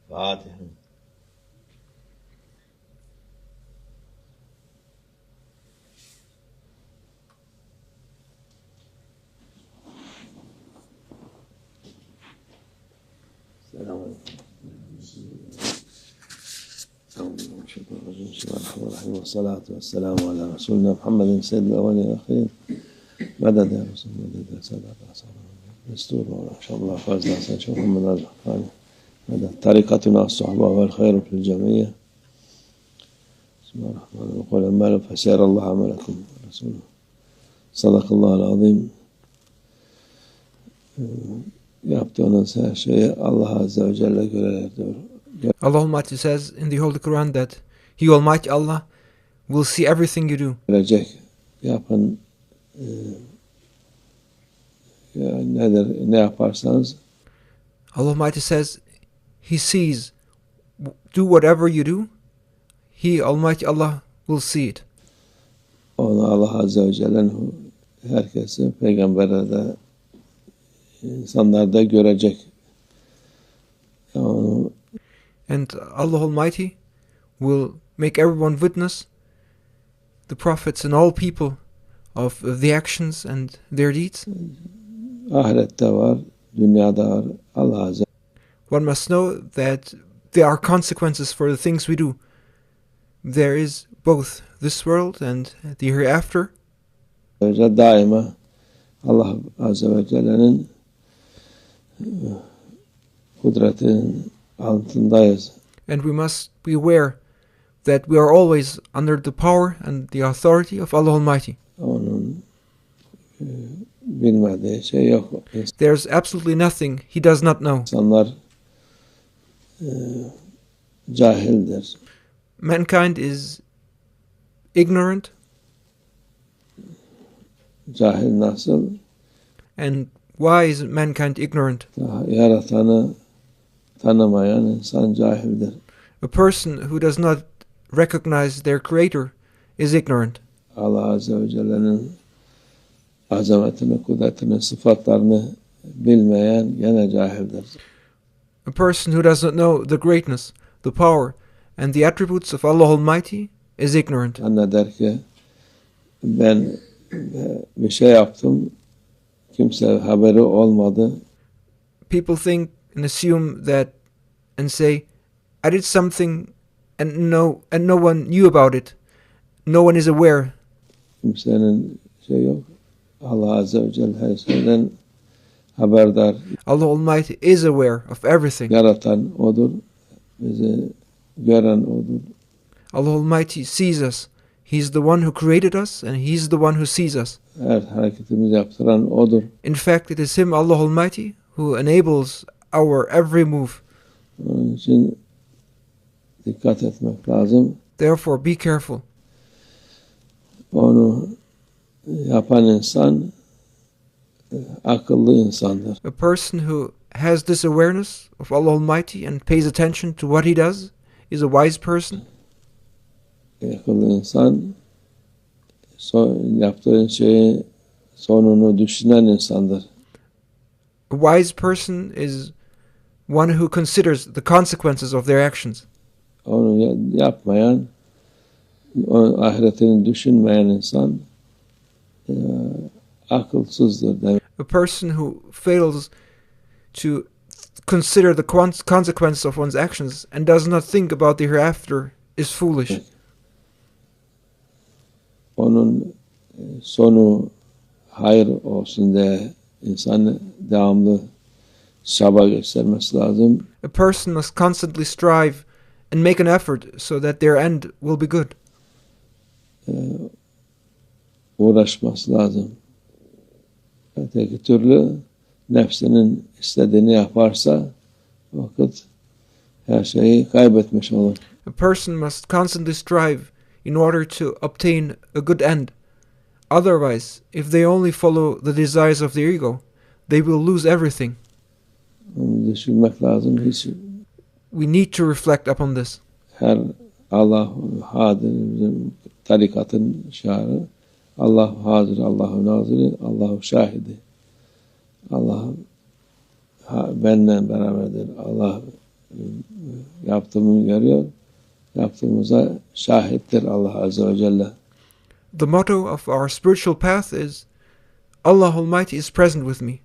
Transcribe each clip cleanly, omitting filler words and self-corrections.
Fatiha. بسم الله الرحمن الرحيم والصلاة والسلام على رسولنا محمد سيد الأولين والآخرين. مدد يا رسول مدد يا سادة دستور إن شاء الله فازنا سنشوف من الرحمن مدد طريقتنا الصحبة والخير في الجميع. بسم الله الرحمن الرحيم. وقل أعمالوا فسيرى الله عملكم رسوله. صدق الله العظيم. Yaptığınız her şeyi Allah Azze ve Celle görür. Allah Almighty says in the Holy Quran that He Almighty Allah will see everything you do. Gelecek yapın ne yaparsanız Allah Almighty says He sees. Do whatever you do, He Almighty Allah will see it. Onu Allah Azze ve Celle'nin herkesi, peygambere de insanlar da görecek. And Allah Almighty will make everyone witness, the prophets and all people, of the actions and their deeds. Ahirette var, dünyada var. Allah Azze. One must know that there are consequences for the things we do. There is both this world and the hereafter. Daima Allah Azze ve Celle'nin kudretinin altındayız. And we must be aware that we are always under the power and the authority of Allah Almighty. Onun bilmediği şey yok. There's absolutely nothing He does not know. İnsanlar cahildir. Mankind is ignorant. Cahil nasıl? And why is mankind ignorant? Yaratanı tanımayan insan cahildir. A person who does not recognize their Creator is ignorant. Allah Azze ve Celle'nin azametini, kudretini, sıfatlarını bilmeyen gene cahildir. A person who does not know the greatness, the power, and the attributes of Allah Almighty is ignorant. Anne der ki ben bir şey yaptım, kimse haberi olmadı. People think and assume that and say, I did something and no one knew about it. No one is aware. Kimsenin şey yok. Allah Azze ve Celle her şeyden haberdar. Allah Almighty is aware of everything. Yaratan O'dur. Bizi gören O'dur. Allah Almighty sees us. He's the one who created us and He's the one who sees us. Her hareketimizi yaptıran O'dur. In fact, it is Him, Allah Almighty, who enables our every move. Onun için dikkat etmek lazım. Therefore, be careful. Onu yapan insan akıllı insandır. A person who has this awareness of Allah Almighty and pays attention to what He does is a wise person. Akıllı insan yaptığın şeyi sonunu düşünen insandır. A wise person is one who considers the consequences of their actions. Onu yapmayan, ahiretini düşünmeyen insan akılsızdır demek. A person who fails to consider the consequences of one's actions and does not think about the hereafter is foolish. Onun sonu hayır olsun diye insan devamlı çaba göstermesi lazım. A person must constantly strive and make an effort so that their end will be good. Uğraşması lazım. Öteki türlü nefsinin istediğini yaparsa vakit her şeyi kaybetmiş olur. A person must constantly strive in order to obtain a good end. Otherwise, if they only follow the desires of their ego, they will lose everything. Onu düşünmek lazım. Hiç We need to reflect upon this. her Allah hadir, bizim tarikatın şiarı. Allah hazır, Allahu naziri, Allahu şahidi. Allah benimle beraberdir. Allah yaptığımı görüyor. Yaptığımıza şahittir Allah Azze ve Celle. The motto of our spiritual path is Allah Almighty is present with me.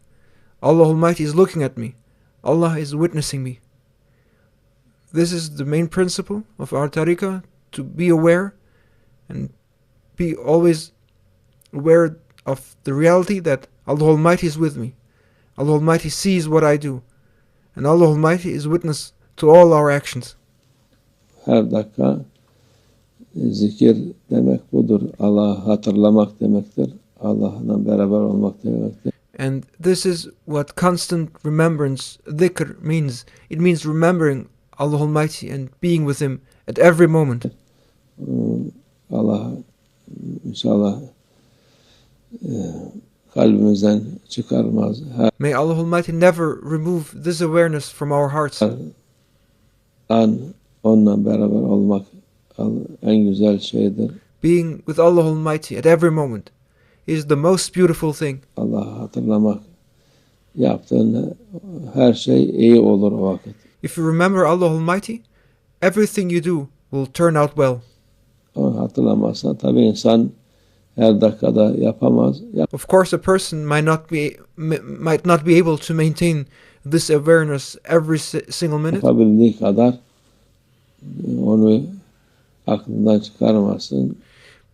Allah Almighty is looking at me. Allah is witnessing me. This is the main principle of our tariqah, to be aware and be always aware of the reality that Allah Almighty is with me. Allah Almighty sees what I do. And Allah Almighty is witness to all our actions. Her dakika zikir demek budur. Allah'ı hatırlamak demektir. Allah'la beraber olmak demektir. And this is what constant remembrance, dhikr, means. It means remembering Allah Almighty and being with Him at every moment. Allah inşallah kalbimizden çıkarmaz. May Allah Almighty never remove this awareness from our hearts. An onunla beraber olmak en güzel şeydir. Being with Allah Almighty at every moment is the most beautiful thing. Allah'ı hatırlamak, yaptığın her şey iyi olur o vakit. If you remember Allah Almighty, everything you do will turn out well. Onu hatırlamazsan tabii insan her dakikada yapamaz. Of course, a person might not be able to maintain this awareness every single minute. Yapabildiği kadar onu aklından çıkarmasın.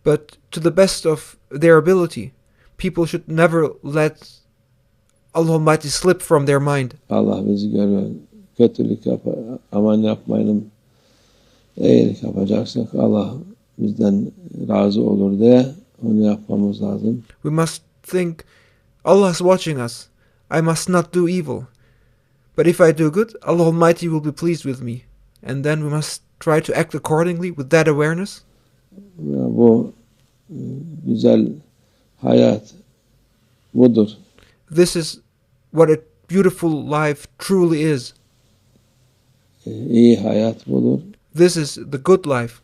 But to the best of their ability, people should never let Allah Almighty slip from their mind. Allah bizi görüyor. Kötülük aman yapmayalım. İyilik yapacaksak Allah bizden razı olur diye onu yapmamız lazım. We must think, Allah is watching us. I must not do evil. But if I do good, Allah Almighty will be pleased with me. And then we must try to act accordingly with that awareness. Bu güzel hayat budur. This is what a beautiful life truly is. İyi hayat budur. This is the good life.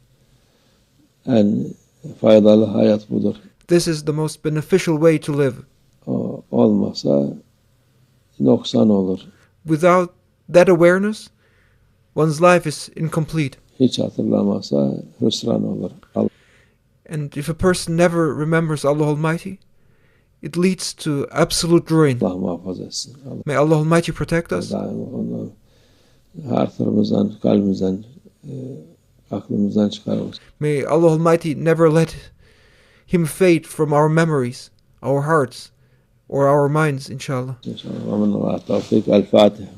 En faydalı hayat budur. This is the most beneficial way to live. O olmasa noksan olur. Without that awareness, one's life is incomplete. Hiç hatırlamasa hüsran olur. And if a person never remembers Allah Almighty, it leads to absolute ruin. Allah muhafaza etsin. May Allah Almighty protect us. Onu hatırımızdan, kalbimizden, aklımızdan çıkarmasın. May Allah Almighty never let Him fade from our memories, our hearts, or our minds, inshallah. İnşallah. Amin. Tevfik. El Fatiha.